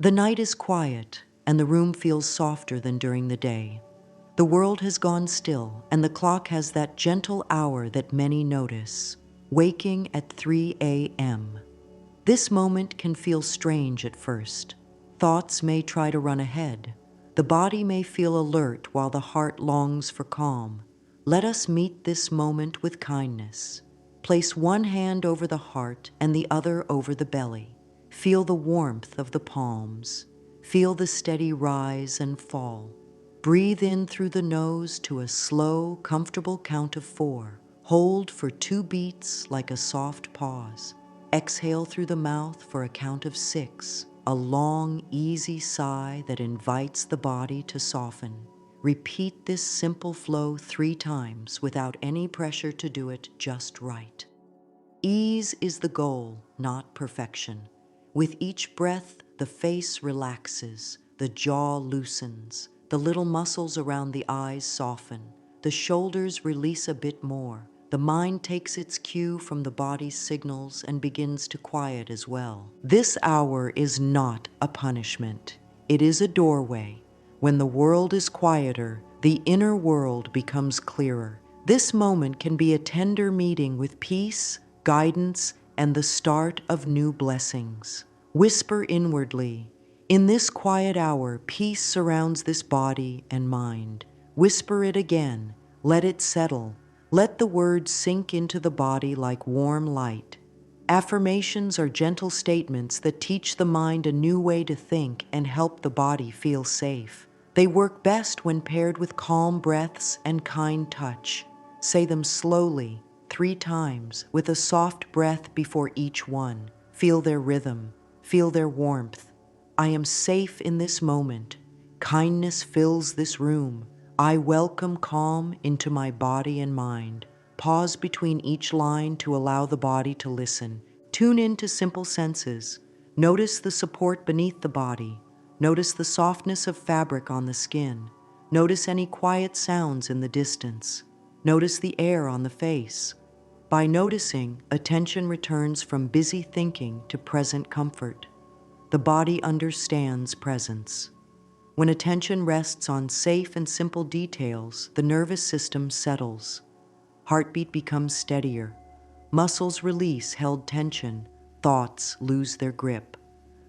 The night is quiet, and the room feels softer than during the day. The world has gone still, and the clock has that gentle hour that many notice, waking at 3 a.m. This moment can feel strange at first. Thoughts may try to run ahead. The body may feel alert while the heart longs for calm. Let us meet this moment with kindness. Place one hand over the heart and the other over the belly. Feel the warmth of the palms. Feel the steady rise and fall. Breathe in through the nose to a slow, comfortable count of 4. Hold for 2 beats like a soft pause. Exhale through the mouth for a count of 6, a long, easy sigh that invites the body to soften. Repeat this simple flow 3 times without any pressure to do it just right. Ease is the goal, not perfection. With each breath, the face relaxes, the jaw loosens, the little muscles around the eyes soften, the shoulders release a bit more. The mind takes its cue from the body's signals and begins to quiet as well. This hour is not a punishment. It is a doorway. When the world is quieter, the inner world becomes clearer. This moment can be a tender meeting with peace, guidance, and the start of new blessings. Whisper inwardly, "In this quiet hour, peace surrounds this body and mind." Whisper it again. Let it settle. Let the words sink into the body like warm light. Affirmations are gentle statements that teach the mind a new way to think and help the body feel safe. They work best when paired with calm breaths and kind touch. Say them slowly, 3 times, with a soft breath before each one. Feel their rhythm. Feel their warmth. I am safe in this moment. Kindness fills this room. I welcome calm into my body and mind. Pause between each line to allow the body to listen. Tune into simple senses. Notice the support beneath the body. Notice the softness of fabric on the skin. Notice any quiet sounds in the distance. Notice the air on the face. By noticing, attention returns from busy thinking to present comfort. The body understands presence. When attention rests on safe and simple details, the nervous system settles. Heartbeat becomes steadier. Muscles release held tension. Thoughts lose their grip.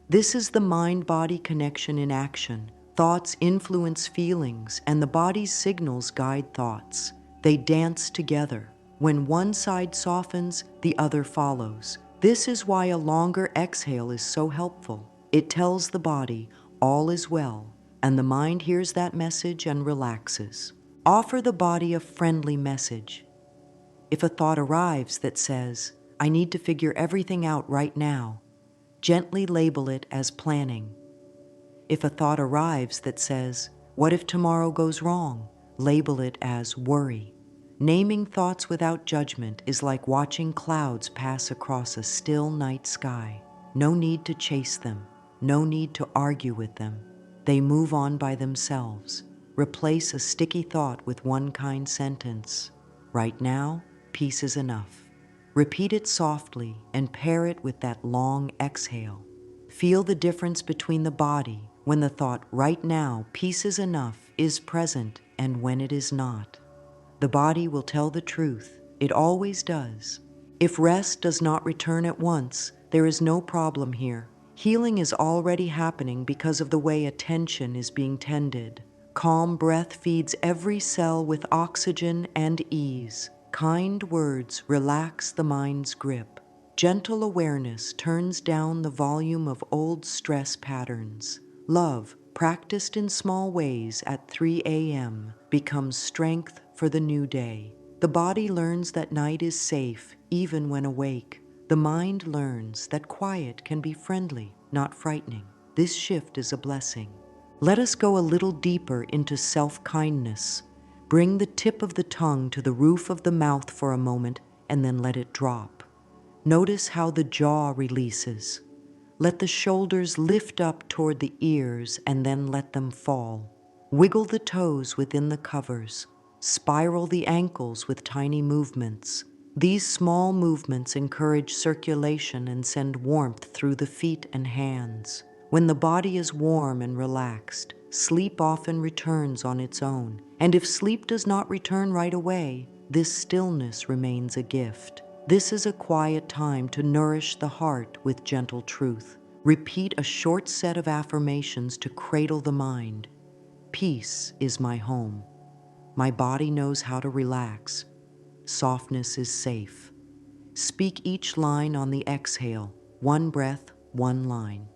This is the mind-body connection in action. Thoughts influence feelings, and the body's signals guide thoughts. They dance together. When one side softens, the other follows. This is why a longer exhale is so helpful. It tells the body, all is well, and the mind hears that message and relaxes. Offer the body a friendly message. If a thought arrives that says, "I need to figure everything out right now," gently label it as planning. If a thought arrives that says, "What if tomorrow goes wrong?" label it as worry. Naming thoughts without judgment is like watching clouds pass across a still night sky. No need to chase them. No need to argue with them. They move on by themselves. Replace a sticky thought with one kind sentence. Right now, peace is enough. Repeat it softly and pair it with that long exhale. Feel the difference between the body when the thought, "right now, peace is enough," is present and when it is not. The body will tell the truth. It always does. If rest does not return at once, there is no problem here. Healing is already happening because of the way attention is being tended. Calm breath feeds every cell with oxygen and ease. Kind words relax the mind's grip. Gentle awareness turns down the volume of old stress patterns. Love, practiced in small ways at 3 a.m., becomes strength for the new day. The body learns that night is safe even when awake. The mind learns that quiet can be friendly, not frightening. This shift is a blessing. Let us go a little deeper into self-kindness. Bring the tip of the tongue to the roof of the mouth for a moment and then let it drop. Notice how the jaw releases. Let the shoulders lift up toward the ears and then let them fall. Wiggle the toes within the covers. Spiral the ankles with tiny movements. These small movements encourage circulation and send warmth through the feet and hands. When the body is warm and relaxed, sleep often returns on its own. And if sleep does not return right away, this stillness remains a gift. This is a quiet time to nourish the heart with gentle truth. Repeat a short set of affirmations to cradle the mind. Peace is my home. My body knows how to relax. Softness is safe. Speak each line on the exhale. One breath, one line.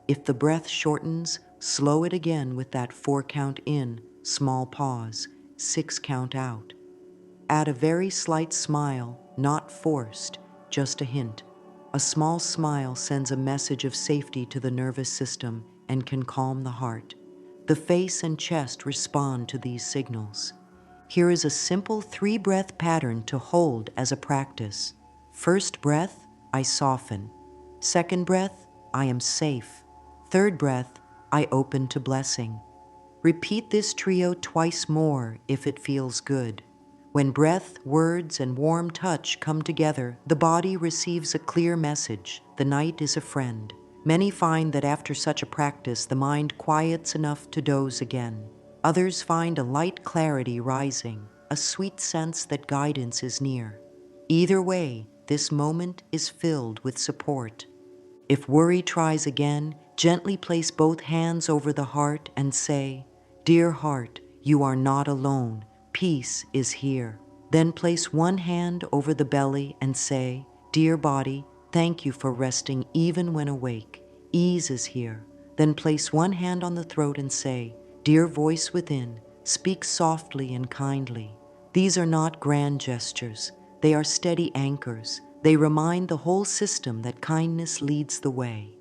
If the breath shortens, slow it again with that 4 count in, small pause, 6 count out. Add a very slight smile, not forced, just a hint. A small smile sends a message of safety to the nervous system and can calm the heart. The face and chest respond to these signals. Here is a simple 3-breath pattern to hold as a practice. First breath, I soften. Second breath, I am safe. Third breath, I open to blessing. Repeat this trio twice more if it feels good. When breath, words, and warm touch come together, the body receives a clear message. The night is a friend. Many find that after such a practice, the mind quiets enough to doze again. Others find a light clarity rising, a sweet sense that guidance is near. Either way, this moment is filled with support. If worry tries again, gently place both hands over the heart and say, "Dear heart, you are not alone. Peace is here." Then place one hand over the belly and say, "Dear body, thank you for resting even when awake. Ease is here." Then place one hand on the throat and say, "Dear voice within, speak softly and kindly." These are not grand gestures. They are steady anchors. They remind the whole system that kindness leads the way.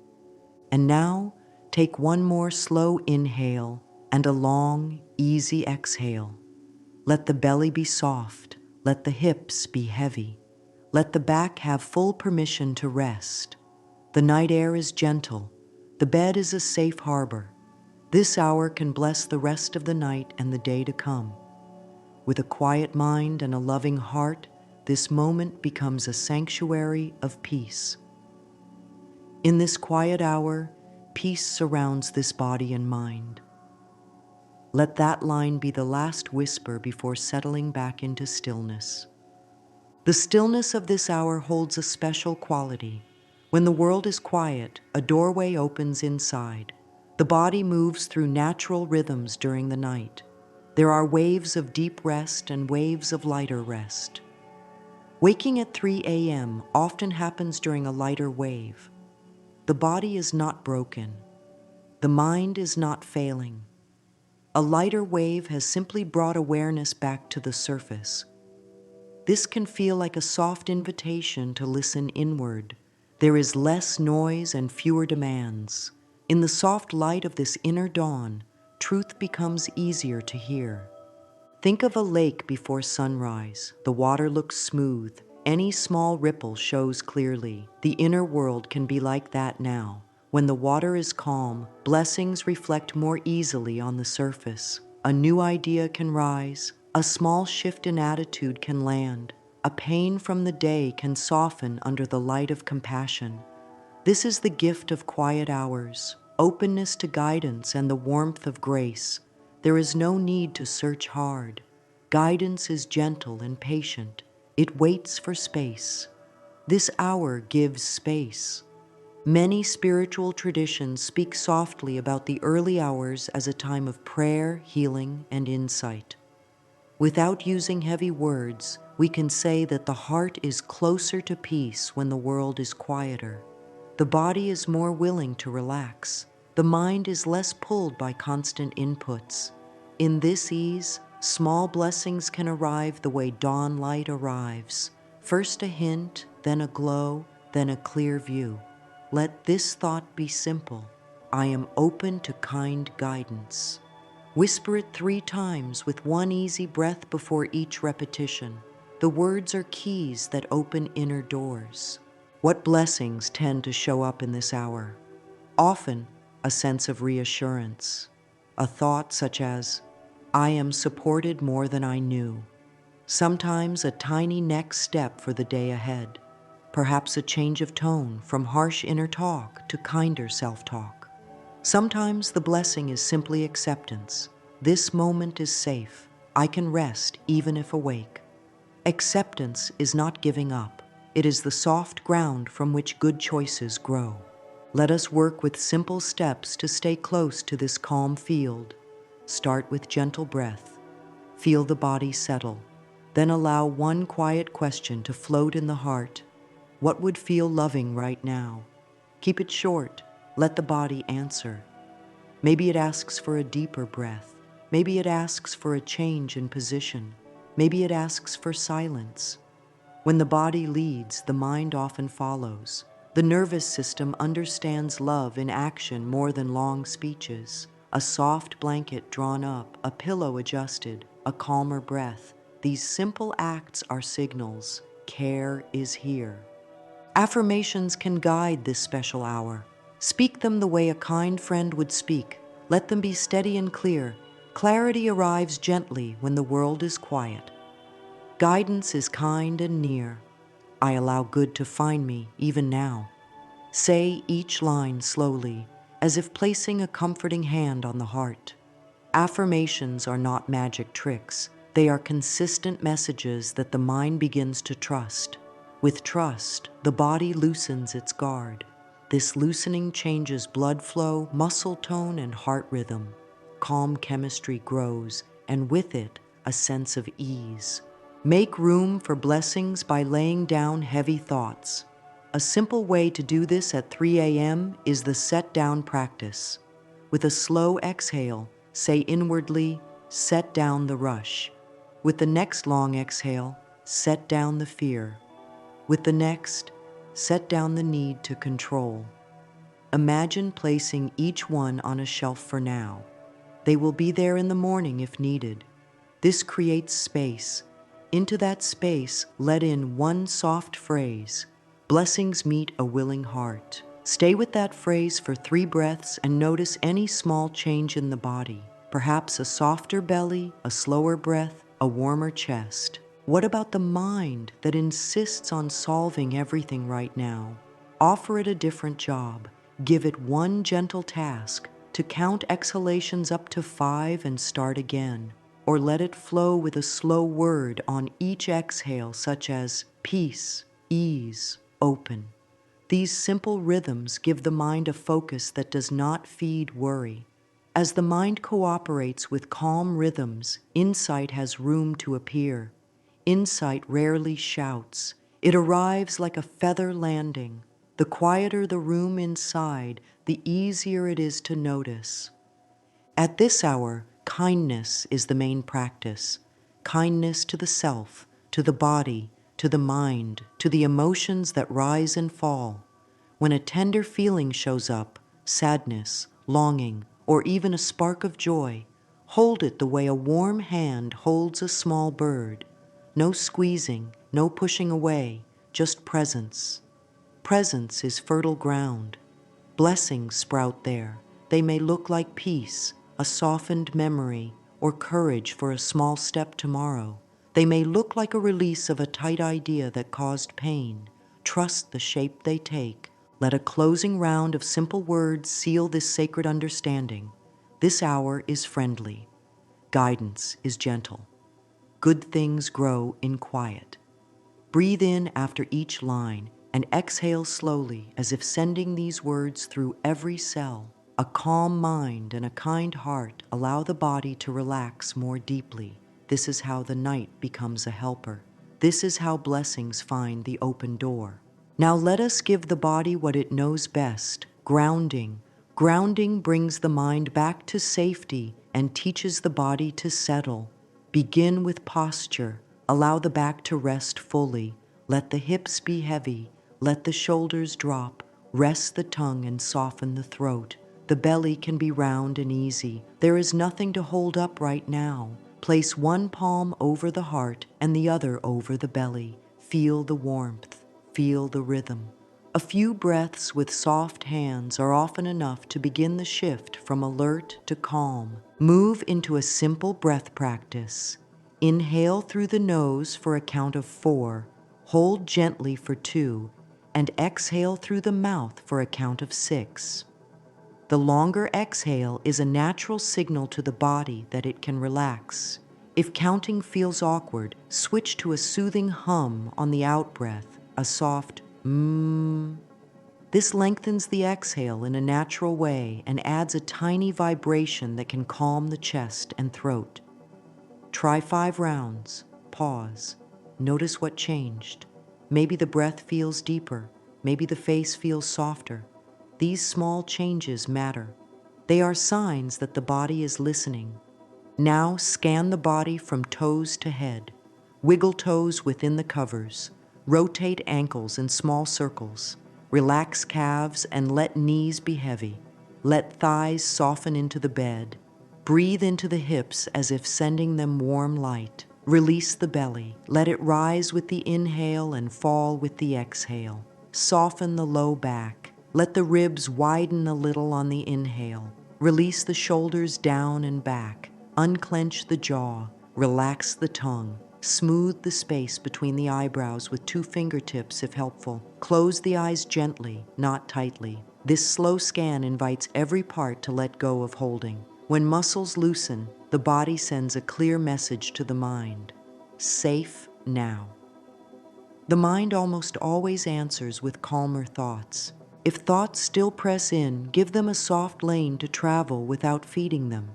And now, take one more slow inhale and a long, easy exhale. Let the belly be soft. Let the hips be heavy. Let the back have full permission to rest. The night air is gentle. The bed is a safe harbor. This hour can bless the rest of the night and the day to come. With a quiet mind and a loving heart, this moment becomes a sanctuary of peace. In this quiet hour, peace surrounds this body and mind. Let that line be the last whisper before settling back into stillness. The stillness of this hour holds a special quality. When the world is quiet, a doorway opens inside. The body moves through natural rhythms during the night. There are waves of deep rest and waves of lighter rest. Waking at 3 a.m. often happens during a lighter wave. The body is not broken. The mind is not failing. A lighter wave has simply brought awareness back to the surface. This can feel like a soft invitation to listen inward. There is less noise and fewer demands. In the soft light of this inner dawn, truth becomes easier to hear. Think of a lake before sunrise. The water looks smooth. Any small ripple shows clearly. The inner world can be like that now. When the water is calm, blessings reflect more easily on the surface. A new idea can rise. A small shift in attitude can land. A pain from the day can soften under the light of compassion. This is the gift of quiet hours, openness to guidance and the warmth of grace. There is no need to search hard. Guidance is gentle and patient. It waits for space. This hour gives space. Many spiritual traditions speak softly about the early hours as a time of prayer, healing, and insight. Without using heavy words, we can say that the heart is closer to peace when the world is quieter. The body is more willing to relax. The mind is less pulled by constant inputs. In this ease, small blessings can arrive the way dawn light arrives. First a hint, then a glow, then a clear view. Let this thought be simple. I am open to kind guidance. Whisper it 3 times with one easy breath before each repetition. The words are keys that open inner doors. What blessings tend to show up in this hour? Often, a sense of reassurance. A thought such as, "I am supported more than I knew." Sometimes a tiny next step for the day ahead. Perhaps a change of tone from harsh inner talk to kinder self-talk. Sometimes the blessing is simply acceptance. This moment is safe. I can rest even if awake. Acceptance is not giving up. It is the soft ground from which good choices grow. Let us work with simple steps to stay close to this calm field. Start with gentle breath. Feel the body settle. Then allow one quiet question to float in the heart. What would feel loving right now? Keep it short. Let the body answer. Maybe it asks for a deeper breath. Maybe it asks for a change in position. Maybe it asks for silence. When the body leads, the mind often follows. The nervous system understands love in action more than long speeches. A soft blanket drawn up, a pillow adjusted, a calmer breath. These simple acts are signals. Care is here. Affirmations can guide this special hour. Speak them the way a kind friend would speak. Let them be steady and clear. Clarity arrives gently when the world is quiet. Guidance is kind and near. I allow good to find me even now. Say each line slowly, as if placing a comforting hand on the heart. Affirmations are not magic tricks. They are consistent messages that the mind begins to trust. With trust, the body loosens its guard. This loosening changes blood flow, muscle tone, and heart rhythm. Calm chemistry grows, and with it, a sense of ease. Make room for blessings by laying down heavy thoughts. A simple way to do this at 3 a.m. is the set down practice. With a slow exhale, say inwardly, set down the rush. With the next long exhale, set down the fear. With the next, set down the need to control. Imagine placing each one on a shelf for now. They will be there in the morning if needed. This creates space. Into that space, let in one soft phrase. Blessings meet a willing heart. Stay with that phrase for 3 breaths and notice any small change in the body. Perhaps a softer belly, a slower breath, a warmer chest. What about the mind that insists on solving everything right now? Offer it a different job. Give it one gentle task to count exhalations up to 5 and start again. Or let it flow with a slow word on each exhale, such as peace, ease, open. These simple rhythms give the mind a focus that does not feed worry. As the mind cooperates with calm rhythms, insight has room to appear. Insight rarely shouts. It arrives like a feather landing. The quieter the room inside, the easier it is to notice. At this hour, kindness is the main practice. Kindness to the self, to the body, to the mind, to the emotions that rise and fall. When a tender feeling shows up, sadness, longing, or even a spark of joy, hold it the way a warm hand holds a small bird. No squeezing, no pushing away, just presence. Presence is fertile ground. Blessings sprout there. They may look like peace, a softened memory, or courage for a small step tomorrow. They may look like a release of a tight idea that caused pain. Trust the shape they take. Let a closing round of simple words seal this sacred understanding. This hour is friendly. Guidance is gentle. Good things grow in quiet. Breathe in after each line and exhale slowly as if sending these words through every cell. A calm mind and a kind heart allow the body to relax more deeply. This is how the night becomes a helper. This is how blessings find the open door. Now let us give the body what it knows best, grounding. Grounding brings the mind back to safety and teaches the body to settle. Begin with posture. Allow the back to rest fully. Let the hips be heavy. Let the shoulders drop. Rest the tongue and soften the throat. The belly can be round and easy. There is nothing to hold up right now. Place one palm over the heart and the other over the belly. Feel the warmth. Feel the rhythm. A few breaths with soft hands are often enough to begin the shift from alert to calm. Move into a simple breath practice. Inhale through the nose for a count of 4, hold gently for 2, and exhale through the mouth for a count of 6. The longer exhale is a natural signal to the body that it can relax. If counting feels awkward, switch to a soothing hum on the out-breath, a soft mmm. This lengthens the exhale in a natural way and adds a tiny vibration that can calm the chest and throat. Try 5 rounds. Pause. Notice what changed. Maybe the breath feels deeper. Maybe the face feels softer. These small changes matter. They are signs that the body is listening. Now scan the body from toes to head. Wiggle toes within the covers. Rotate ankles in small circles. Relax calves and let knees be heavy. Let thighs soften into the bed. Breathe into the hips as if sending them warm light. Release the belly. Let it rise with the inhale and fall with the exhale. Soften the low back. Let the ribs widen a little on the inhale. Release the shoulders down and back. Unclench the jaw. Relax the tongue. Smooth the space between the eyebrows with 2 fingertips if helpful. Close the eyes gently, not tightly. This slow scan invites every part to let go of holding. When muscles loosen, the body sends a clear message to the mind. Safe now. The mind almost always answers with calmer thoughts. If thoughts still press in, give them a soft lane to travel without feeding them.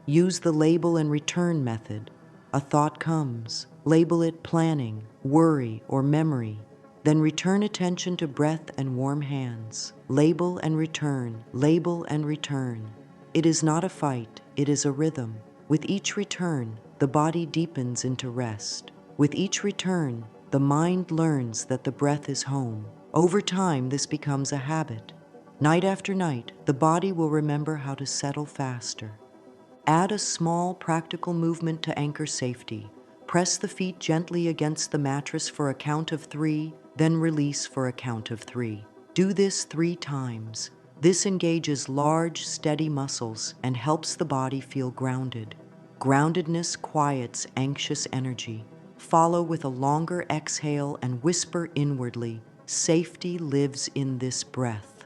Use the label and return method. A thought comes. Label it planning, worry, or memory. Then return attention to breath and warm hands. Label and return, label and return. It is not a fight, it is a rhythm. With each return, the body deepens into rest. With each return, the mind learns that the breath is home. Over time, this becomes a habit. Night after night, the body will remember how to settle faster. Add a small, practical movement to anchor safety. Press the feet gently against the mattress for a count of 3, then release for a count of 3. Do this 3 times. This engages large, steady muscles and helps the body feel grounded. Groundedness quiets anxious energy. Follow with a longer exhale and whisper inwardly, "Safety lives in this breath."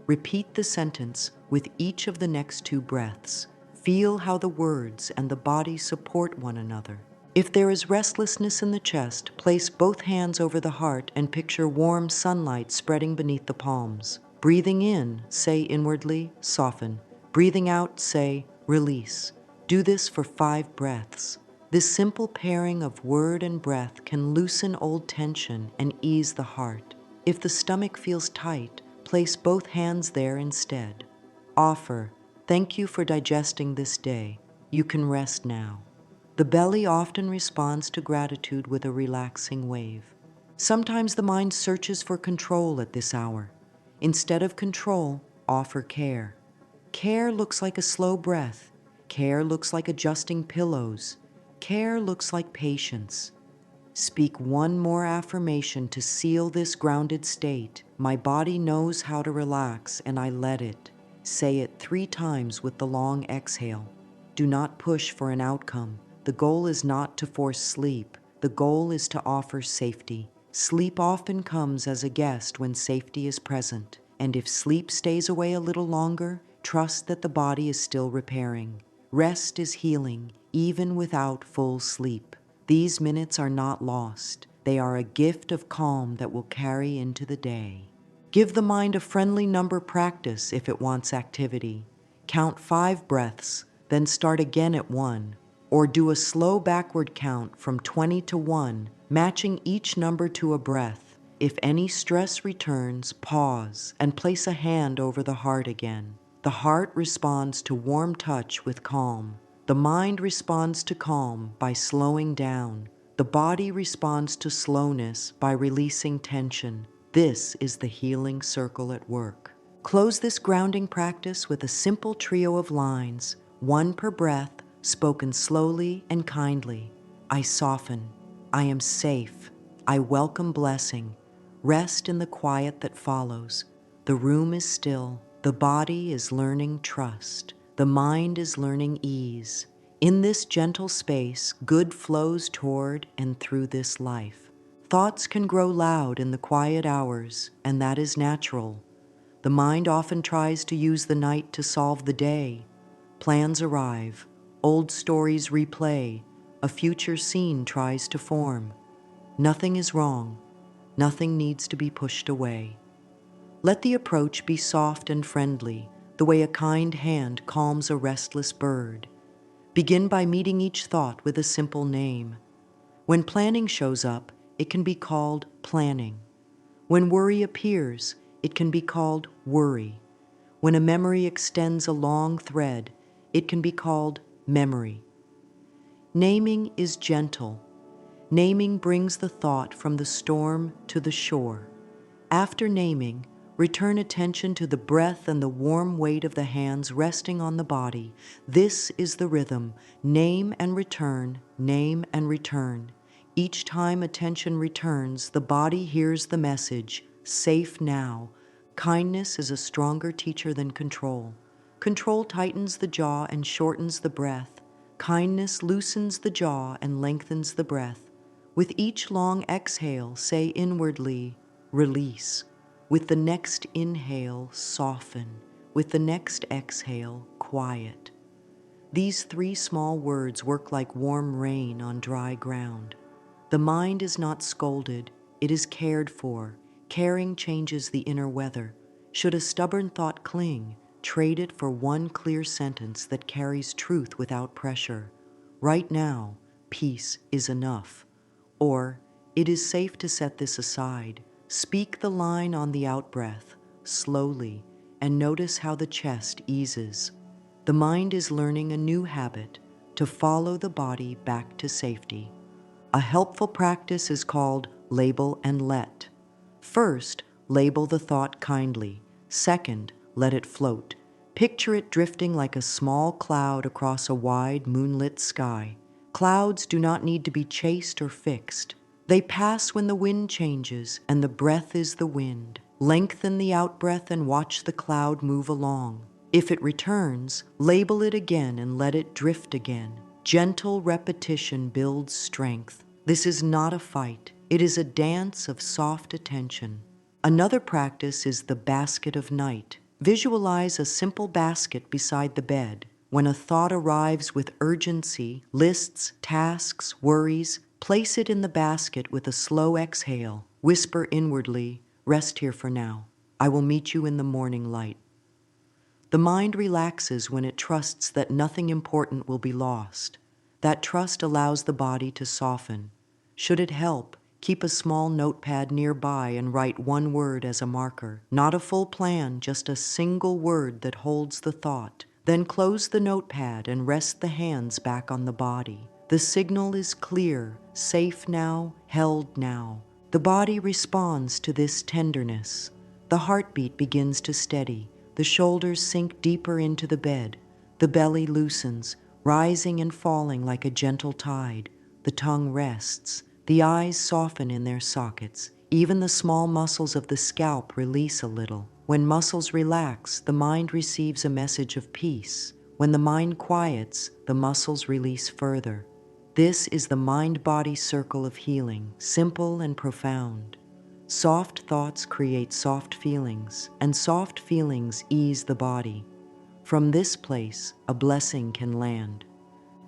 Repeat the sentence with each of the next 2 breaths. Feel how the words and the body support one another. If there is restlessness in the chest, place both hands over the heart and picture warm sunlight spreading beneath the palms. Breathing in, say inwardly, "Soften." Breathing out, say, "Release." Do this for 5 breaths. This simple pairing of word and breath can loosen old tension and ease the heart. If the stomach feels tight, place both hands there instead. Offer, "Thank you for digesting this day. You can rest now." The belly often responds to gratitude with a relaxing wave. Sometimes the mind searches for control at this hour. Instead of control, offer care. Care looks like a slow breath. Care looks like adjusting pillows. Care looks like patience. Speak one more affirmation to seal this grounded state. My body knows how to relax and I let it. Say it 3 times with the long exhale. Do not push for an outcome. The goal is not to force sleep. The goal is to offer safety. Sleep often comes as a guest when safety is present. And if sleep stays away a little longer, trust that the body is still repairing. Rest is healing, even without full sleep. These minutes are not lost. They are a gift of calm that will carry into the day. Give the mind a friendly number practice if it wants activity. Count 5 breaths, then start again at 1. Or do a slow backward count from 20 to 1, matching each number to a breath. If any stress returns, pause and place a hand over the heart again. The heart responds to warm touch with calm. The mind responds to calm by slowing down. The body responds to slowness by releasing tension. This is the healing circle at work. Close this grounding practice with a simple trio of lines, 1 per breath, spoken slowly and kindly. I soften. I am safe. I welcome blessing. Rest in the quiet that follows. The room is still. The body is learning trust. The mind is learning ease. In this gentle space, good flows toward and through this life. Thoughts can grow loud in the quiet hours, and that is natural. The mind often tries to use the night to solve the day. Plans arrive, old stories replay, a future scene tries to form. Nothing is wrong, nothing needs to be pushed away. Let the approach be soft and friendly, the way a kind hand calms a restless bird. Begin by meeting each thought with a simple name. When planning shows up, it can be called planning. When worry appears, it can be called worry. When a memory extends a long thread, it can be called memory. Naming is gentle. Naming brings the thought from the storm to the shore. After naming, return attention to the breath and the warm weight of the hands resting on the body. This is the rhythm. Name and return, name and return. Each time attention returns, the body hears the message, safe now. Kindness is a stronger teacher than control. Control tightens the jaw and shortens the breath. Kindness loosens the jaw and lengthens the breath. With each long exhale, say inwardly, release. With the next inhale, soften. With the next exhale, quiet. These 3 small words work like warm rain on dry ground. The mind is not scolded, it is cared for. Caring changes the inner weather. Should a stubborn thought cling, trade it for one clear sentence that carries truth without pressure. Right now, peace is enough. Or, it is safe to set this aside. Speak the line on the outbreath, slowly, and notice how the chest eases. The mind is learning a new habit, to follow the body back to safety. A helpful practice is called label and let. First, label the thought kindly. Second, let it float. Picture it drifting like a small cloud across a wide, moonlit sky. Clouds do not need to be chased or fixed. They pass when the wind changes, and the breath is the wind. Lengthen the outbreath and watch the cloud move along. If it returns, label it again and let it drift again. Gentle repetition builds strength. This is not a fight. It is a dance of soft attention. Another practice is the basket of night. Visualize a simple basket beside the bed. When a thought arrives with urgency, lists, tasks, worries, place it in the basket with a slow exhale. Whisper inwardly, rest here for now. I will meet you in the morning light. The mind relaxes when it trusts that nothing important will be lost. That trust allows the body to soften. Should it help, keep a small notepad nearby and write one word as a marker. Not a full plan, just a single word that holds the thought. Then close the notepad and rest the hands back on the body. The signal is clear, safe now, held now. The body responds to this tenderness. The heartbeat begins to steady. The shoulders sink deeper into the bed. The belly loosens, rising and falling like a gentle tide. The tongue rests. The eyes soften in their sockets. Even the small muscles of the scalp release a little. When muscles relax, the mind receives a message of peace. When the mind quiets, the muscles release further. This is the mind-body circle of healing, simple and profound. Soft thoughts create soft feelings, and soft feelings ease the body. From this place, a blessing can land.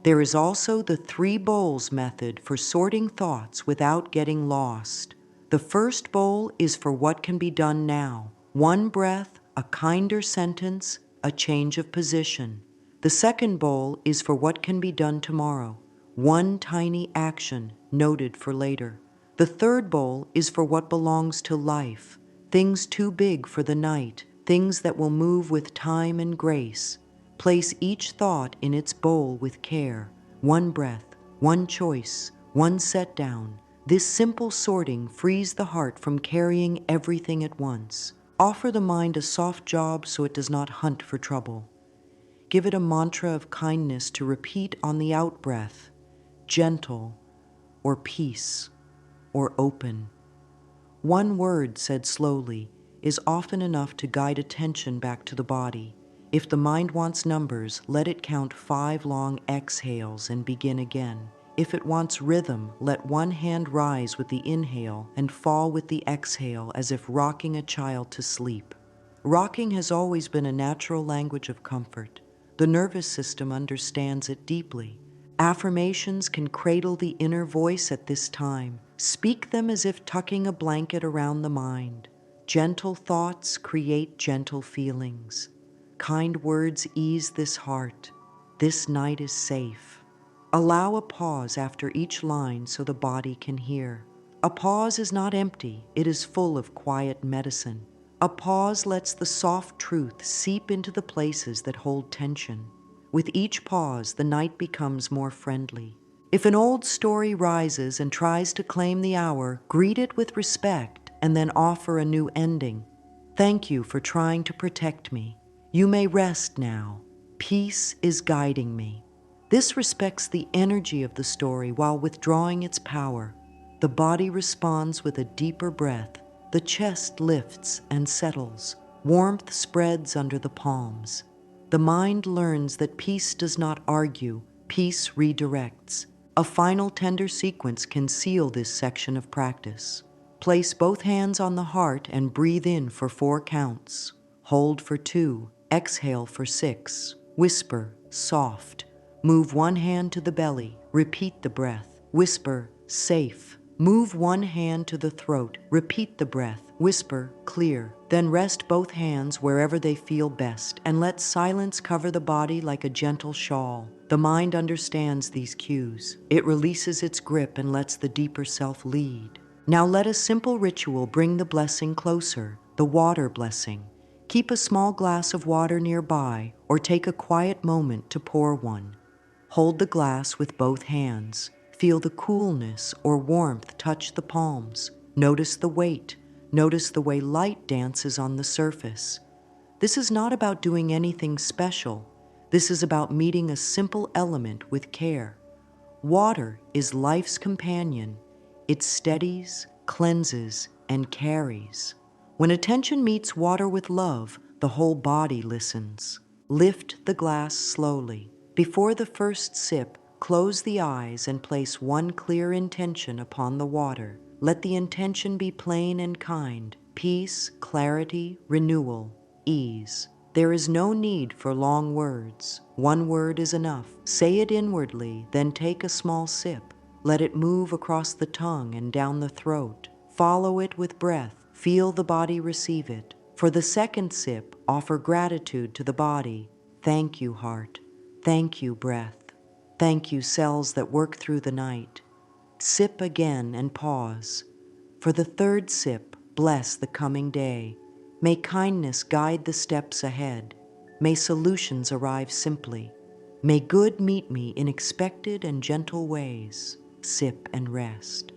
There is also the 3 bowls method for sorting thoughts without getting lost. The first bowl is for what can be done now. One breath, a kinder sentence, a change of position. The second bowl is for what can be done tomorrow. One tiny action, noted for later. The third bowl is for what belongs to life, things too big for the night, things that will move with time and grace. Place each thought in its bowl with care. One breath, one choice, one set down. This simple sorting frees the heart from carrying everything at once. Offer the mind a soft job so it does not hunt for trouble. Give it a mantra of kindness to repeat on the out-breath, gentle, or peace, or open. One word said slowly is often enough to guide attention back to the body. If the mind wants numbers, let it count 5 long exhales and begin again. If it wants rhythm, let one hand rise with the inhale and fall with the exhale as if rocking a child to sleep. Rocking has always been a natural language of comfort. The nervous system understands it deeply. Affirmations can cradle the inner voice at this time. Speak them as if tucking a blanket around the mind. Gentle thoughts create gentle feelings. Kind words ease this heart. This night is safe. Allow a pause after each line so the body can hear. A pause is not empty, it is full of quiet medicine. A pause lets the soft truth seep into the places that hold tension. With each pause, the night becomes more friendly. If an old story rises and tries to claim the hour, greet it with respect and then offer a new ending. Thank you for trying to protect me. You may rest now. Peace is guiding me. This respects the energy of the story while withdrawing its power. The body responds with a deeper breath. The chest lifts and settles. Warmth spreads under the palms. The mind learns that peace does not argue, peace redirects. A final tender sequence can seal this section of practice. Place both hands on the heart and breathe in for 4 counts. Hold for 2, exhale for 6. Whisper, soft. Move one hand to the belly, repeat the breath. Whisper, safe. Move one hand to the throat, repeat the breath. Whisper, clear. Then rest both hands wherever they feel best and let silence cover the body like a gentle shawl. The mind understands these cues. It releases its grip and lets the deeper self lead. Now let a simple ritual bring the blessing closer, the water blessing. Keep a small glass of water nearby or take a quiet moment to pour one. Hold the glass with both hands. Feel the coolness or warmth touch the palms. Notice the weight. Notice the way light dances on the surface. This is not about doing anything special. This is about meeting a simple element with care. Water is life's companion. It steadies, cleanses, and carries. When attention meets water with love, the whole body listens. Lift the glass slowly. Before the first sip, close the eyes and place one clear intention upon the water. Let the intention be plain and kind. Peace, clarity, renewal, ease. There is no need for long words. One word is enough. Say it inwardly, then take a small sip. Let it move across the tongue and down the throat. Follow it with breath. Feel the body receive it. For the second sip, offer gratitude to the body. Thank you, heart. Thank you, breath. Thank you, cells that work through the night. Sip again and pause. For the third sip, bless the coming day. May kindness guide the steps ahead. May solutions arrive simply. May good meet me in expected and gentle ways. Sip and rest.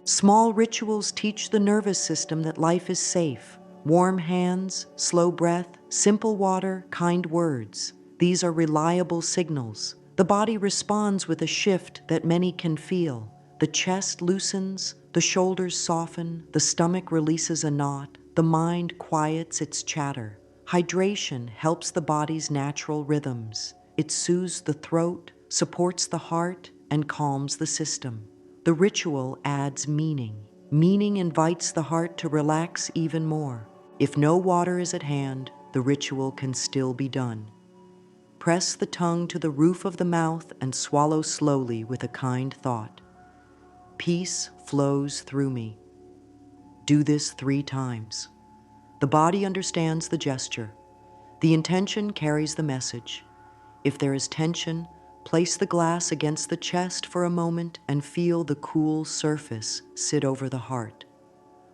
Small rituals teach the nervous system that life is safe. Warm hands, slow breath, simple water, kind words. These are reliable signals. The body responds with a shift that many can feel. The chest loosens, the shoulders soften, the stomach releases a knot, the mind quiets its chatter. Hydration helps the body's natural rhythms. It soothes the throat, supports the heart, and calms the system. The ritual adds meaning. Meaning invites the heart to relax even more. If no water is at hand, the ritual can still be done. Press the tongue to the roof of the mouth and swallow slowly with a kind thought. Peace flows through me. Do this 3 times. The body understands the gesture. The intention carries the message. If there is tension, place the glass against the chest for a moment and feel the cool surface sit over the heart.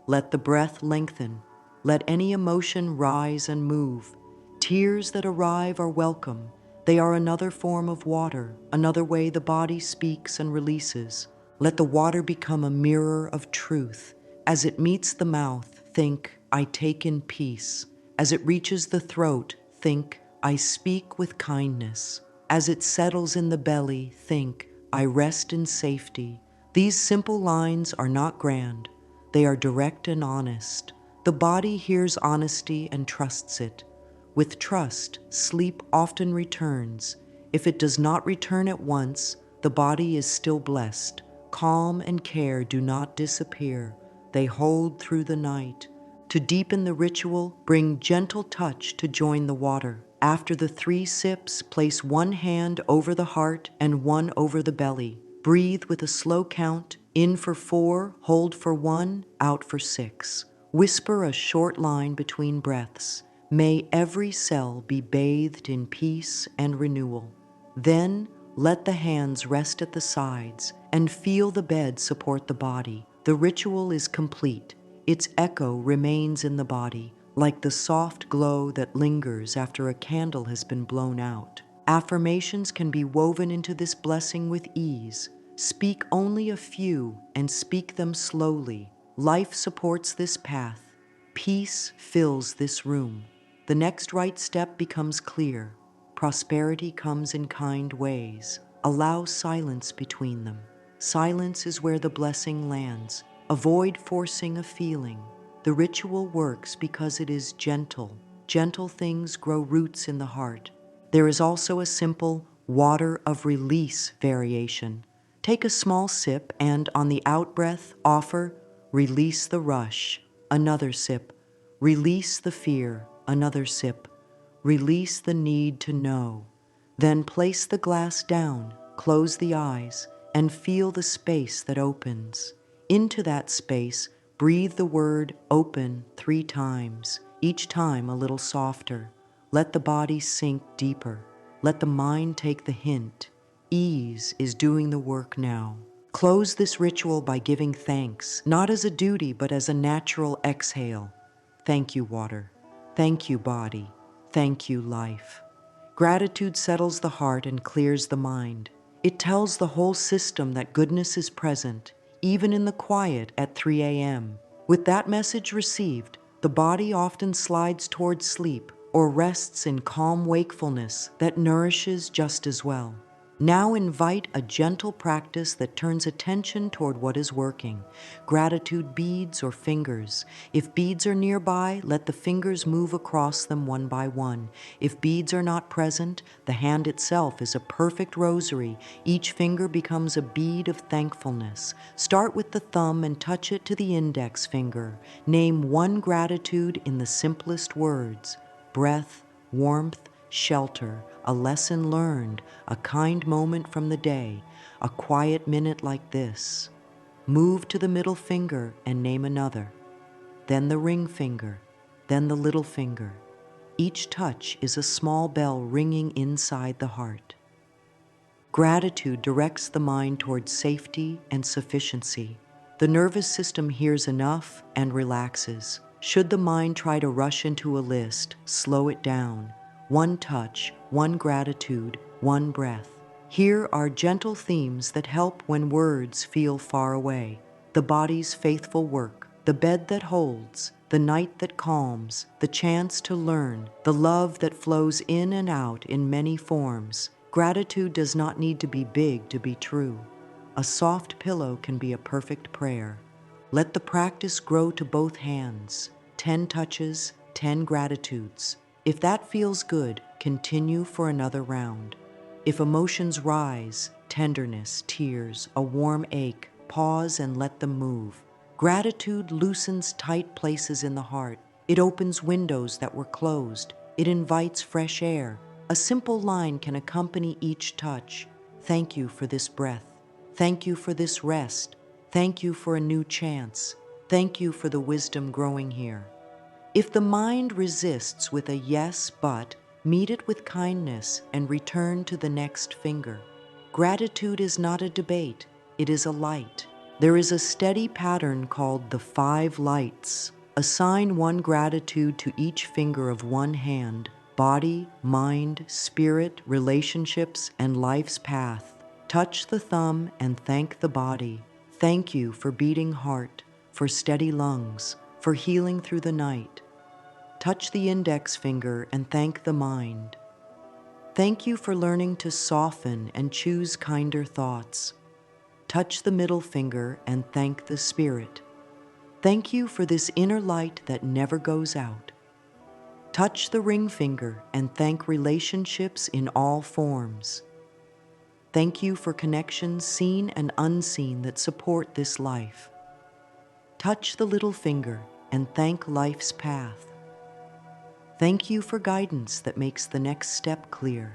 Let the breath lengthen. Let any emotion rise and move. Tears that arrive are welcome. They are another form of water, another way the body speaks and releases. Let the water become a mirror of truth. As it meets the mouth, think, I take in peace. As it reaches the throat, think, I speak with kindness. As it settles in the belly, think, I rest in safety. These simple lines are not grand. They are direct and honest. The body hears honesty and trusts it. With trust, sleep often returns. If it does not return at once, the body is still blessed. Calm and care do not disappear. They hold through the night. To deepen the ritual, bring gentle touch to join the water. After the 3 sips, place one hand over the heart and one over the belly. Breathe with a slow count, in for 4, hold for 1, out for 6. Whisper a short line between breaths. May every cell be bathed in peace and renewal. Then, let the hands rest at the sides and feel the bed support the body. The ritual is complete. Its echo remains in the body, like the soft glow that lingers after a candle has been blown out. Affirmations can be woven into this blessing with ease. Speak only a few and speak them slowly. Life supports this path. Peace fills this room. The next right step becomes clear. Prosperity comes in kind ways. Allow silence between them. Silence is where the blessing lands. Avoid forcing a feeling. The ritual works because it is gentle. Gentle things grow roots in the heart. There is also a simple water of release variation. Take a small sip and, on the out-breath, offer, release the rush. Another sip. Release the fear. Another sip. Release the need to know. Then place the glass down, close the eyes, and feel the space that opens. Into that space, breathe the word open 3 times, each time a little softer. Let the body sink deeper. Let the mind take the hint. Ease is doing the work now. Close this ritual by giving thanks, not as a duty, but as a natural exhale. Thank you, water. Thank you, body. Thank you, life. Gratitude settles the heart and clears the mind. It tells the whole system that goodness is present, even in the quiet at 3 a.m. With that message received, the body often slides towards sleep or rests in calm wakefulness that nourishes just as well. Now invite a gentle practice that turns attention toward what is working. Gratitude beads or fingers. If beads are nearby, let the fingers move across them one by one. If beads are not present, the hand itself is a perfect rosary. Each finger becomes a bead of thankfulness. Start with the thumb and touch it to the index finger. Name one gratitude in the simplest words: breath, warmth, shelter, a lesson learned, a kind moment from the day, a quiet minute like this. Move to the middle finger and name another. Then the ring finger, then the little finger. Each touch is a small bell ringing inside the heart. Gratitude directs the mind towards safety and sufficiency. The nervous system hears enough and relaxes. Should the mind try to rush into a list, slow it down. One touch, one gratitude, one breath. Here are gentle themes that help when words feel far away. The body's faithful work, the bed that holds, the night that calms, the chance to learn, the love that flows in and out in many forms. Gratitude does not need to be big to be true. A soft pillow can be a perfect prayer. Let the practice grow to both hands. 10 touches, 10 gratitudes. If that feels good, continue for another round. If emotions rise, tenderness, tears, a warm ache, pause and let them move. Gratitude loosens tight places in the heart. It opens windows that were closed. It invites fresh air. A simple line can accompany each touch. Thank you for this breath. Thank you for this rest. Thank you for a new chance. Thank you for the wisdom growing here. If the mind resists with a yes, but, meet it with kindness and return to the next finger. Gratitude is not a debate, it is a light. There is a steady pattern called the 5 lights. Assign one gratitude to each finger of one hand: body, mind, spirit, relationships, and life's path. Touch the thumb and thank the body. Thank you for beating heart, for steady lungs, for healing through the night. Touch the index finger and thank the mind. Thank you for learning to soften and choose kinder thoughts. Touch the middle finger and thank the spirit. Thank you for this inner light that never goes out. Touch the ring finger and thank relationships in all forms. Thank you for connections seen and unseen that support this life. Touch the little finger. and thank life's path. Thank you for guidance that makes the next step clear.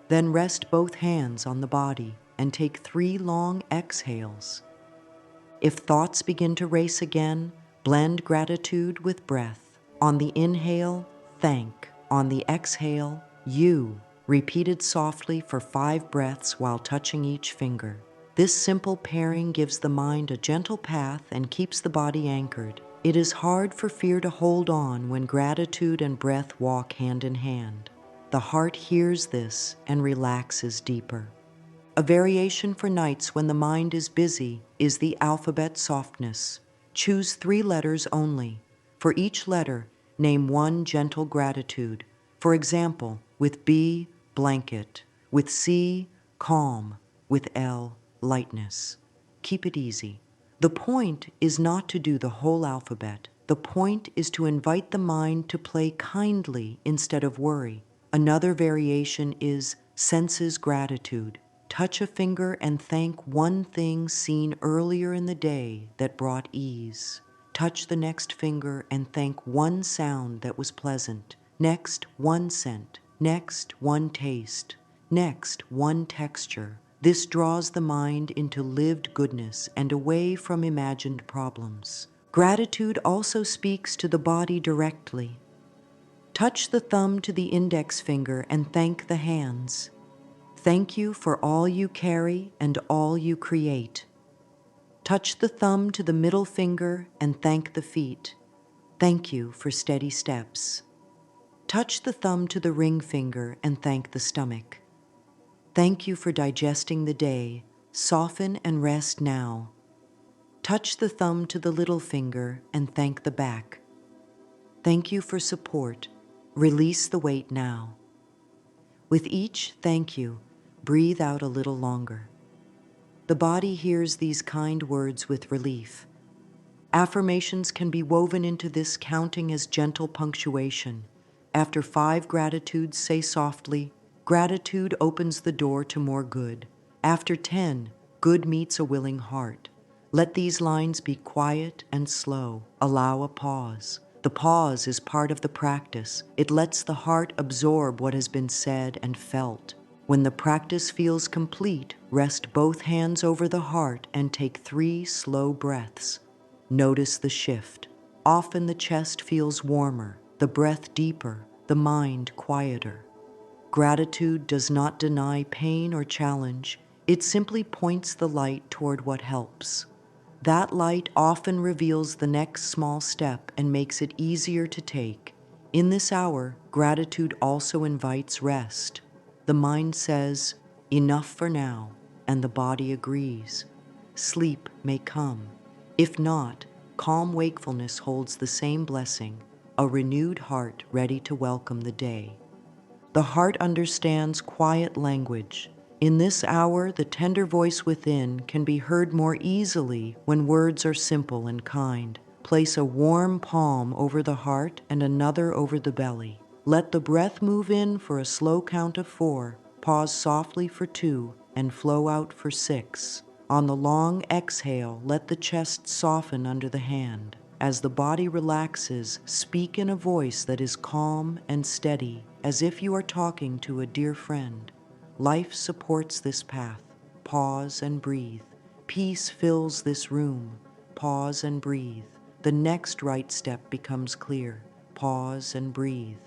Then rest both hands on the body and take 3 long exhales. If thoughts begin to race again, blend gratitude with breath. On the inhale, thank. On the exhale, you. Repeated softly for 5 breaths while touching each finger. This simple pairing gives the mind a gentle path and keeps the body anchored. It is hard for fear to hold on when gratitude and breath walk hand in hand. The heart hears this and relaxes deeper. A variation for nights when the mind is busy is the alphabet softness. Choose 3 letters only. For each letter, name 1 gentle gratitude. For example, with B, blanket. With C, calm. With L, lightness. Keep it easy. The point is not to do the whole alphabet. The point is to invite the mind to play kindly instead of worry. Another variation is senses gratitude. Touch a finger and thank 1 thing seen earlier in the day that brought ease. Touch the next finger and thank 1 sound that was pleasant. Next, 1 scent. Next, 1 taste. Next, 1 texture. This draws the mind into lived goodness and away from imagined problems. Gratitude also speaks to the body directly. Touch the thumb to the index finger and thank the hands. Thank you for all you carry and all you create. Touch the thumb to the middle finger and thank the feet. Thank you for steady steps. Touch the thumb to the ring finger and thank the stomach. Thank you for digesting the day. Soften and rest now. Touch the thumb to the little finger and thank the back. Thank you for support. Release the weight now. With each thank you, breathe out a little longer. The body hears these kind words with relief. Affirmations can be woven into this counting as gentle punctuation. After 5 gratitudes, say softly, gratitude opens the door to more good. After 10, good meets a willing heart. Let these lines be quiet and slow. Allow a pause. The pause is part of the practice. It lets the heart absorb what has been said and felt. When the practice feels complete, rest both hands over the heart and take 3 slow breaths. Notice the shift. Often the chest feels warmer, the breath deeper, the mind quieter. Gratitude does not deny pain or challenge. It simply points the light toward what helps. That light often reveals the next small step and makes it easier to take. In this hour, gratitude also invites rest. The mind says, enough for now, and the body agrees. Sleep may come. If not, calm wakefulness holds the same blessing, a renewed heart ready to welcome the day. The heart understands quiet language. In this hour, the tender voice within can be heard more easily when words are simple and kind. Place a warm palm over the heart and another over the belly. Let the breath move in for a slow count of 4, pause softly for 2, and flow out for 6. On the long exhale, let the chest soften under the hand. As the body relaxes, speak in a voice that is calm and steady, as if you are talking to a dear friend. Life supports this path. Pause and breathe. Peace fills this room. Pause and breathe. The next right step becomes clear. Pause and breathe.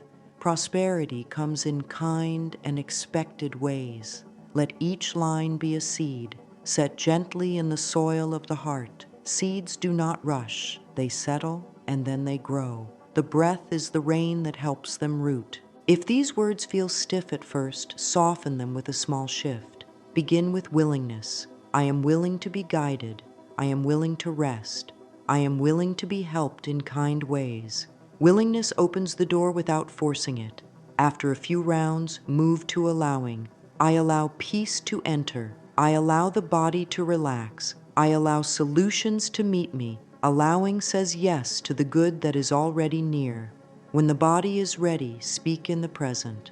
Prosperity comes in kind and expected ways. Let each line be a seed, set gently in the soil of the heart. Seeds do not rush. They settle and then they grow. The breath is the rain that helps them root. If these words feel stiff at first, soften them with a small shift. Begin with willingness. I am willing to be guided. I am willing to rest. I am willing to be helped in kind ways. Willingness opens the door without forcing it. After a few rounds, move to allowing. I allow peace to enter. I allow the body to relax. I allow solutions to meet me. Allowing says yes to the good that is already near. When the body is ready, speak in the present.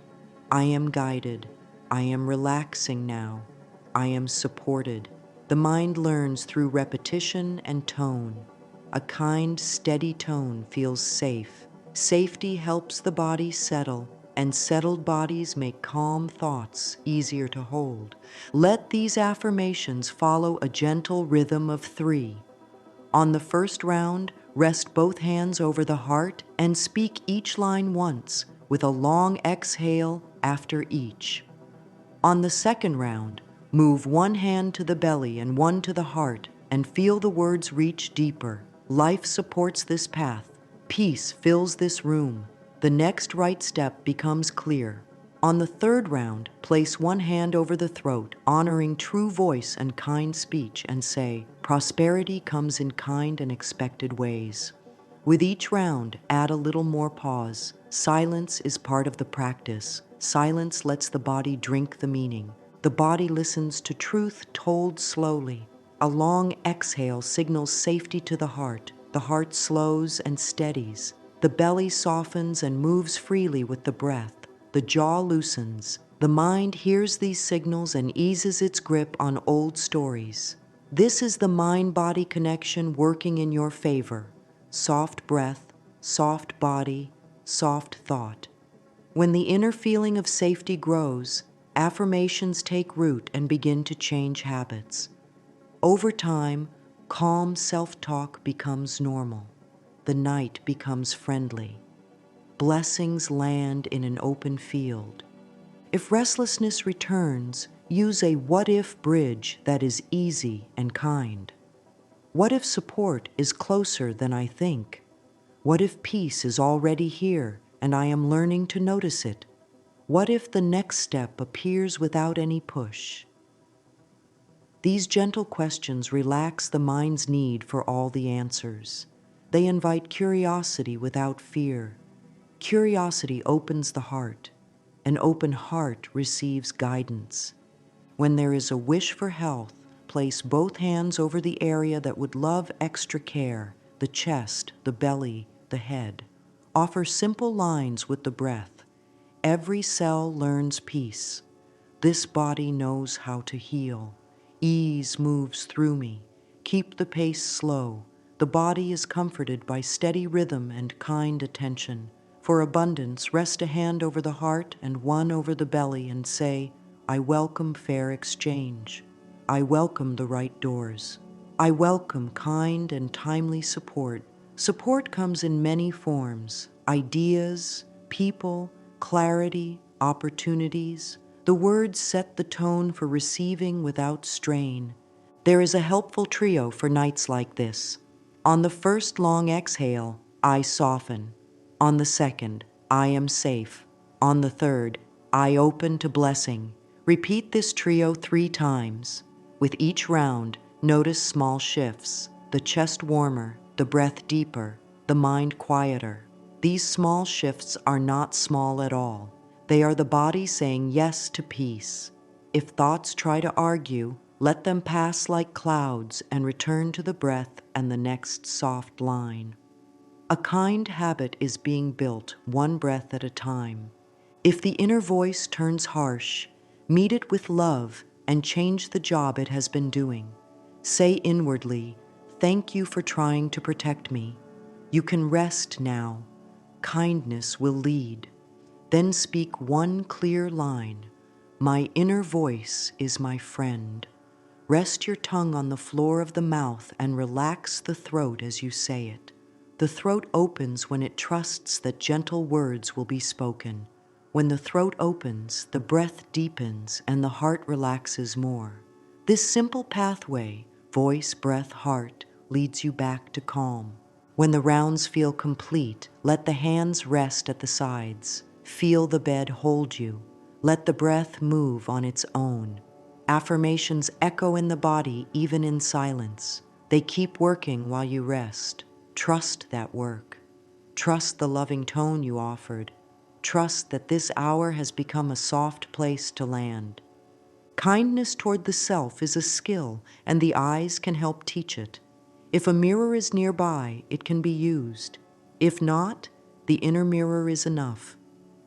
I am guided. I am relaxing now. I am supported. The mind learns through repetition and tone. A kind, steady tone feels safe. Safety helps the body settle, and settled bodies make calm thoughts easier to hold. Let these affirmations follow a gentle rhythm of 3. On the first round, rest both hands over the heart and speak each line once, with a long exhale after each. On the second round, move one hand to the belly and one to the heart and feel the words reach deeper. Life supports this path. Peace fills this room. The next right step becomes clear. On the third round, place one hand over the throat, honoring true voice and kind speech, and say, "Prosperity comes in kind and expected ways." With each round, add a little more pause. Silence is part of the practice. Silence lets the body drink the meaning. The body listens to truth told slowly. A long exhale signals safety to the heart. The heart slows and steadies. The belly softens and moves freely with the breath. The jaw loosens. The mind hears these signals and eases its grip on old stories. This is the mind-body connection working in your favor. Soft breath, soft body, soft thought. When the inner feeling of safety grows, affirmations take root and begin to change habits. Over time, calm self-talk becomes normal. The night becomes friendly. Blessings land in an open field. If restlessness returns, use a what-if bridge that is easy and kind. What if support is closer than I think? What if peace is already here and I am learning to notice it? What if the next step appears without any push? These gentle questions relax the mind's need for all the answers. They invite curiosity without fear. Curiosity opens the heart. An open heart receives guidance. When there is a wish for health, place both hands over the area that would love extra care, the chest, the belly, the head. Offer simple lines with the breath. Every cell learns peace. This body knows how to heal. Ease moves through me. Keep the pace slow. The body is comforted by steady rhythm and kind attention. For abundance, rest a hand over the heart and one over the belly and say, "I welcome fair exchange. I welcome the right doors. I welcome kind and timely support." Support comes in many forms: ideas, people, clarity, opportunities. The words set the tone for receiving without strain. There is a helpful trio for nights like this. On the first long exhale, I soften. On the second, I am safe. On the third, I open to blessing. Repeat this trio 3 times. With each round, notice small shifts: the chest warmer, the breath deeper, the mind quieter. These small shifts are not small at all. They are the body saying yes to peace. If thoughts try to argue, let them pass like clouds and return to the breath and the next soft line. A kind habit is being built one breath at a time. If the inner voice turns harsh, meet it with love and change the job it has been doing. Say inwardly, "Thank you for trying to protect me. You can rest now. Kindness will lead." Then speak one clear line: "My inner voice is my friend." Rest your tongue on the floor of the mouth and relax the throat as you say it. The throat opens when it trusts that gentle words will be spoken. When the throat opens, the breath deepens and the heart relaxes more. This simple pathway, voice, breath, heart, leads you back to calm. When the rounds feel complete, let the hands rest at the sides. Feel the bed hold you. Let the breath move on its own. Affirmations echo in the body even in silence. They keep working while you rest. Trust that work. Trust the loving tone you offered. Trust that this hour has become a soft place to land. Kindness toward the self is a skill, and the eyes can help teach it. If a mirror is nearby, it can be used. If not, the inner mirror is enough.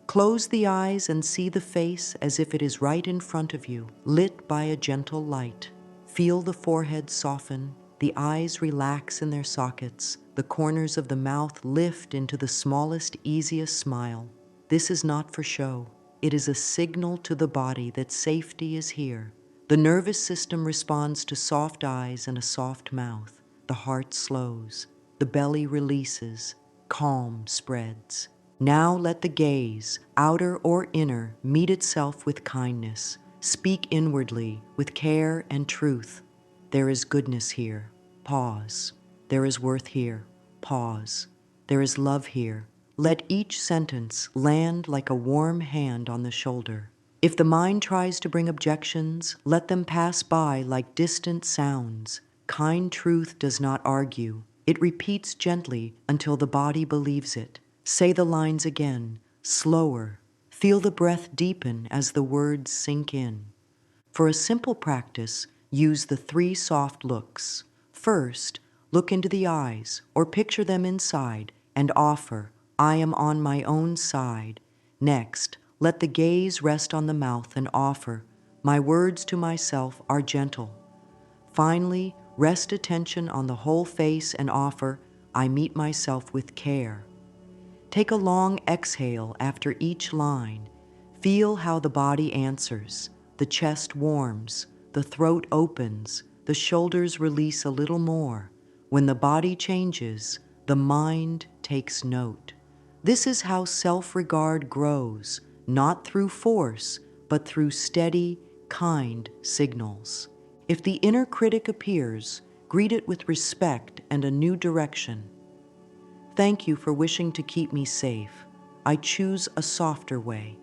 Close the eyes and see the face as if it is right in front of you, lit by a gentle light. Feel the forehead soften. The eyes relax in their sockets. The corners of the mouth lift into the smallest, easiest smile. This is not for show. It is a signal to the body that safety is here. The nervous system responds to soft eyes and a soft mouth. The heart slows. The belly releases. Calm spreads. Now let the gaze, outer or inner, meet itself with kindness. Speak inwardly with care and truth. There is goodness here. Pause. There is worth here. Pause. There is love here. Let each sentence land like a warm hand on the shoulder. If the mind tries to bring objections, let them pass by like distant sounds. Kind truth does not argue. It repeats gently until the body believes it. Say the lines again, slower. Feel the breath deepen as the words sink in. For a simple practice, use the 3 soft looks. First, look into the eyes or picture them inside and offer, I am on my own side. Next, let the gaze rest on the mouth and offer, my words to myself are gentle. Finally, rest attention on the whole face and offer, I meet myself with care. Take a long exhale after each line. Feel how the body answers. The chest warms, the throat opens, the shoulders release a little more. When the body changes, the mind takes note. This is how self-regard grows, not through force, but through steady, kind signals. If the inner critic appears, greet it with respect and a new direction. Thank you for wishing to keep me safe. I choose a softer way.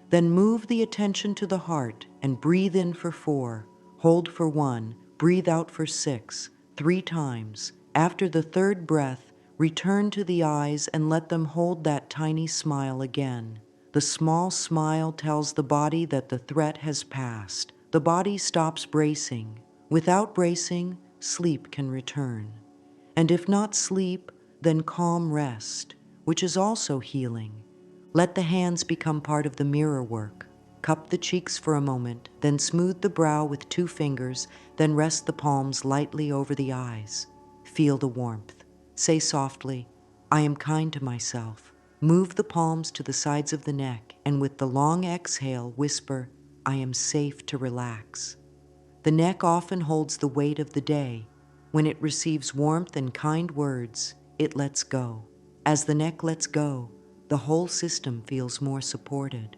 Then move the attention to the heart and breathe in for 4, hold for 1, breathe out for 6, 3 times. After the 3rd breath, return to the eyes and let them hold that tiny smile again. The small smile tells the body that the threat has passed. The body stops bracing. Without bracing, sleep can return. And if not sleep, then calm rest, which is also healing. Let the hands become part of the mirror work. Cup the cheeks for a moment, then smooth the brow with 2 fingers, then rest the palms lightly over the eyes. Feel the warmth. Say softly, I am kind to myself. Move the palms to the sides of the neck, and with the long exhale, whisper, I am safe to relax. The neck often holds the weight of the day. When it receives warmth and kind words, it lets go. As the neck lets go, the whole system feels more supported.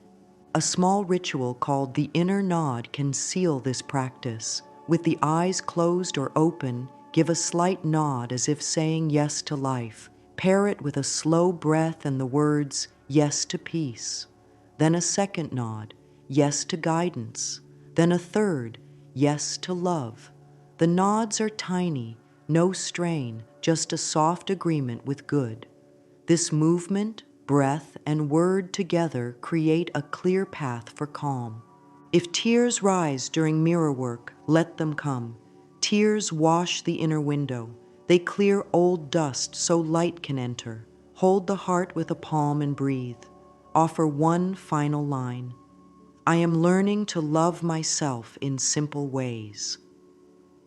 A small ritual called the inner nod can seal this practice. With the eyes closed or open, give a slight nod as if saying yes to life. Pair it with a slow breath and the words, yes to peace. Then a second nod, yes to guidance. Then a third, yes to love. The nods are tiny, no strain, just a soft agreement with good. This movement, breath, and word together create a clear path for calm. If tears rise during mirror work, let them come. Tears wash the inner window. They clear old dust so light can enter. Hold the heart with a palm and breathe. Offer one final line. I am learning to love myself in simple ways.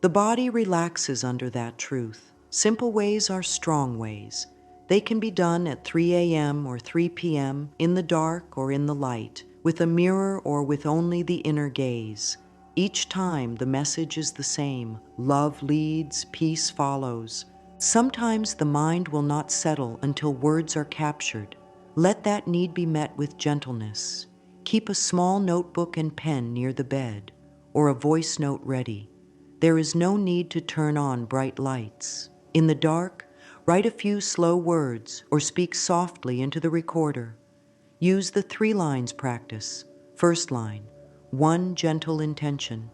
The body relaxes under that truth. Simple ways are strong ways. They can be done at 3 a.m. or 3 p.m., in the dark or in the light, with a mirror or with only the inner gaze. Each time the message is the same. Love leads, peace follows. Sometimes the mind will not settle until words are captured. Let that need be met with gentleness. Keep a small notebook and pen near the bed, or a voice note ready. There is no need to turn on bright lights. In the dark, write a few slow words or speak softly into the recorder. Use the 3 lines practice. First line, one gentle intention.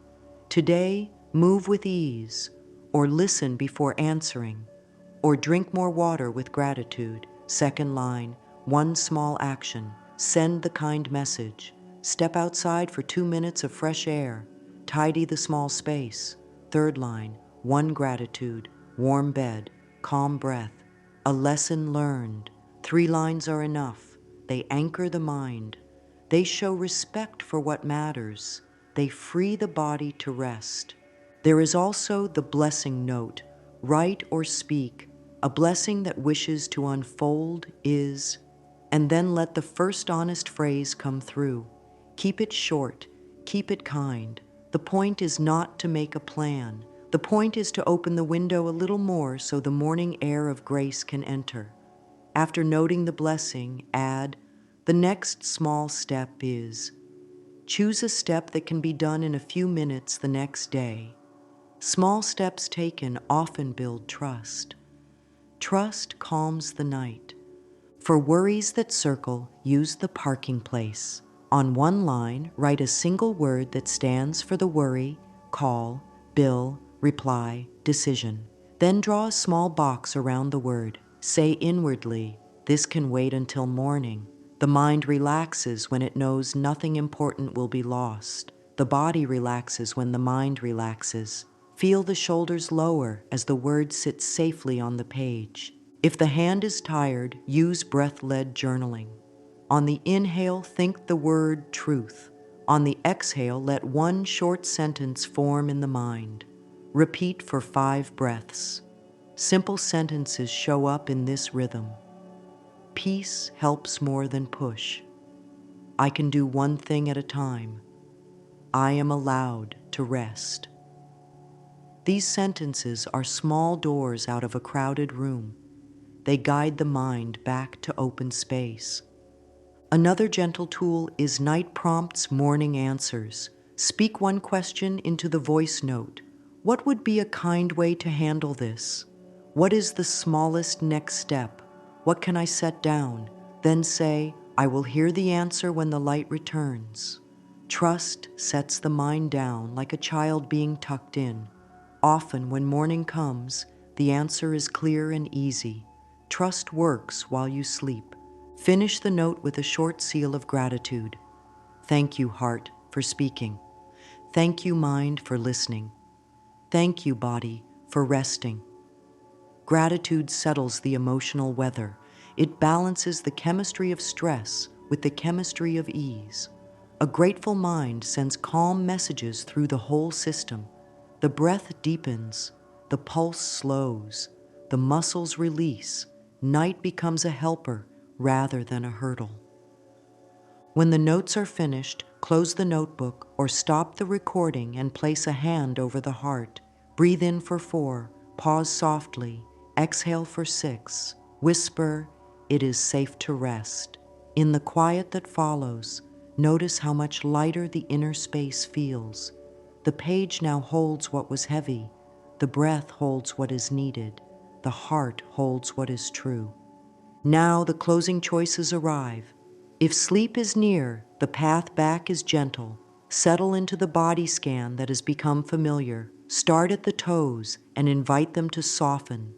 Today, move with ease, or listen before answering, or drink more water with gratitude. Second line, one small action. Send the kind message. Step outside for 2 minutes of fresh air. Tidy the small space. Third line, one gratitude, warm bed, calm breath, a lesson learned. 3 lines are enough. They anchor the mind. They show respect for what matters. They free the body to rest. There is also the blessing note. Write or speak a blessing that wishes to unfold is, and then let the first honest phrase come through. Keep it short, keep it kind. The point is not to make a plan. The point is to open the window a little more so the morning air of grace can enter. After noting the blessing, add, the next small step is, choose a step that can be done in a few minutes the next day. Small steps taken often build trust. Trust calms the night. For worries that circle, use the parking place. On one line, write a single word that stands for the worry, call, bill, reply, decision. Then draw a small box around the word. Say inwardly, this can wait until morning. The mind relaxes when it knows nothing important will be lost. The body relaxes when the mind relaxes. Feel the shoulders lower as the word sits safely on the page. If the hand is tired, use breath-led journaling. On the inhale, think the word truth. On the exhale, let one short sentence form in the mind. Repeat for 5 breaths. Simple sentences show up in this rhythm. Peace helps more than push. I can do one thing at a time. I am allowed to rest. These sentences are small doors out of a crowded room. They guide the mind back to open space. Another gentle tool is night prompts, morning answers. Speak one question into the voice note. What would be a kind way to handle this? What is the smallest next step? What can I set down? Then say, I will hear the answer when the light returns. Trust sets the mind down like a child being tucked in. Often when morning comes, the answer is clear and easy. Trust works while you sleep. Finish the note with a short seal of gratitude. Thank you, heart, for speaking. Thank you, mind, for listening. Thank you, body, for resting. Gratitude settles the emotional weather. It balances the chemistry of stress with the chemistry of ease. A grateful mind sends calm messages through the whole system. The breath deepens, the pulse slows, the muscles release. Night becomes a helper rather than a hurdle. When the notes are finished, close the notebook or stop the recording and place a hand over the heart. Breathe in for 4, pause softly, exhale for 6, whisper, it is safe to rest. In the quiet that follows, notice how much lighter the inner space feels. The page now holds what was heavy, the breath holds what is needed, the heart holds what is true. Now the closing choices arrive. If sleep is near, the path back is gentle. Settle into the body scan that has become familiar. Start at the toes and invite them to soften.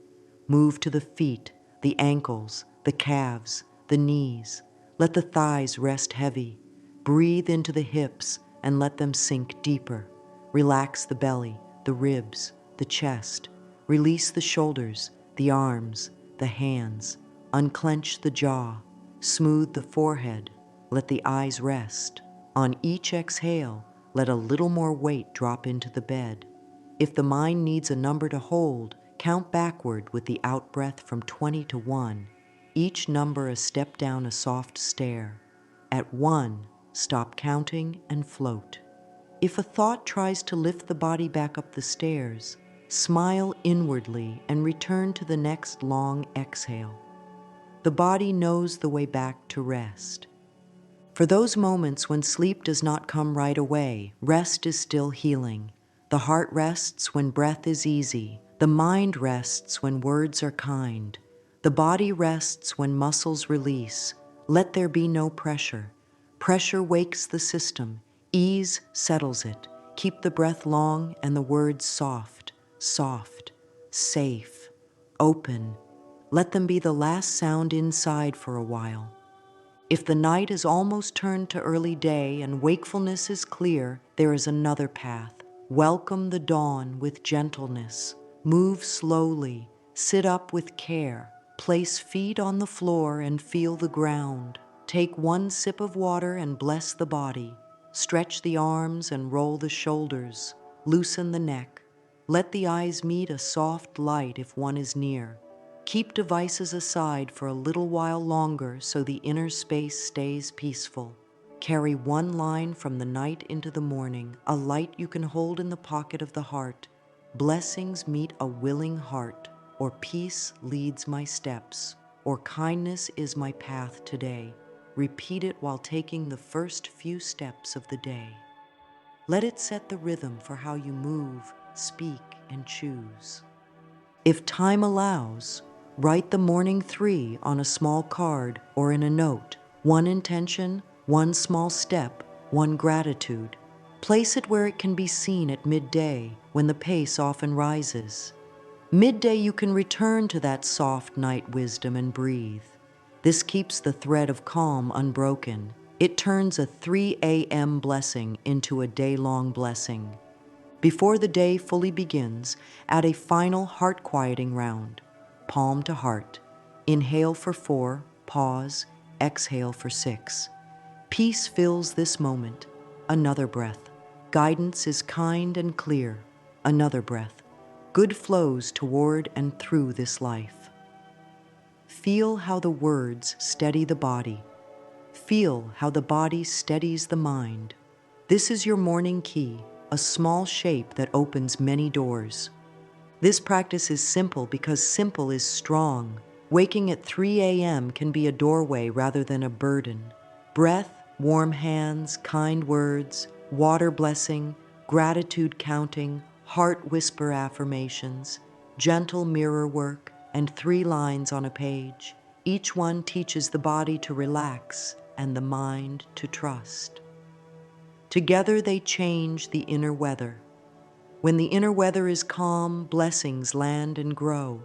Move to the feet, the ankles, the calves, the knees. Let the thighs rest heavy. Breathe into the hips and let them sink deeper. Relax the belly, the ribs, the chest. Release the shoulders, the arms, the hands. Unclench the jaw. Smooth the forehead. Let the eyes rest. On each exhale, let a little more weight drop into the bed. If the mind needs a number to hold, count backward with the out-breath from 20 to 1. Each number a step down a soft stair. At 1, stop counting and float. If a thought tries to lift the body back up the stairs, smile inwardly and return to the next long exhale. The body knows the way back to rest. For those moments when sleep does not come right away, rest is still healing. The heart rests when breath is easy. The mind rests when words are kind. The body rests when muscles release. Let there be no pressure. Pressure wakes the system. Ease settles it. Keep the breath long and the words soft, soft, safe, open. Let them be the last sound inside for a while. If the night is almost turned to early day and wakefulness is clear, there is another path. Welcome the dawn with gentleness. Move slowly. Sit up with care. Place feet on the floor and feel the ground. Take one sip of water and bless the body. Stretch the arms and roll the shoulders. Loosen the neck. Let the eyes meet a soft light if one is near. Keep devices aside for a little while longer so the inner space stays peaceful. Carry one line from the night into the morning, a light you can hold in the pocket of the heart. Blessings meet a willing heart, or peace leads my steps, or kindness is my path today. Repeat it while taking the first few steps of the day. Let it set the rhythm for how you move, speak, and choose. If time allows, write the morning 3 on a small card or in a note. One intention, one small step, one gratitude. Place it where it can be seen at midday, when the pace often rises. Midday you can return to that soft night wisdom and breathe. This keeps the thread of calm unbroken. It turns a 3 a.m. blessing into a day-long blessing. Before the day fully begins, add a final heart-quieting round, palm to heart. Inhale for 4, pause, exhale for 6. Peace fills this moment. Another breath. Guidance is kind and clear. Another breath. Good flows toward and through this life. Feel how the words steady the body. Feel how the body steadies the mind. This is your morning key, a small shape that opens many doors. This practice is simple because simple is strong. Waking at 3 a.m. can be a doorway rather than a burden. Breath, warm hands, kind words, water blessing, gratitude counting, heart whisper affirmations, gentle mirror work, and 3 lines on a page. Each one teaches the body to relax and the mind to trust. Together they change the inner weather. When the inner weather is calm, blessings land and grow.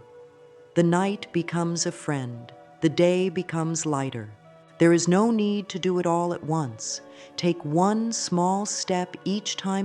The night becomes a friend. The day becomes lighter. There is no need to do it all at once. Take one small step each time the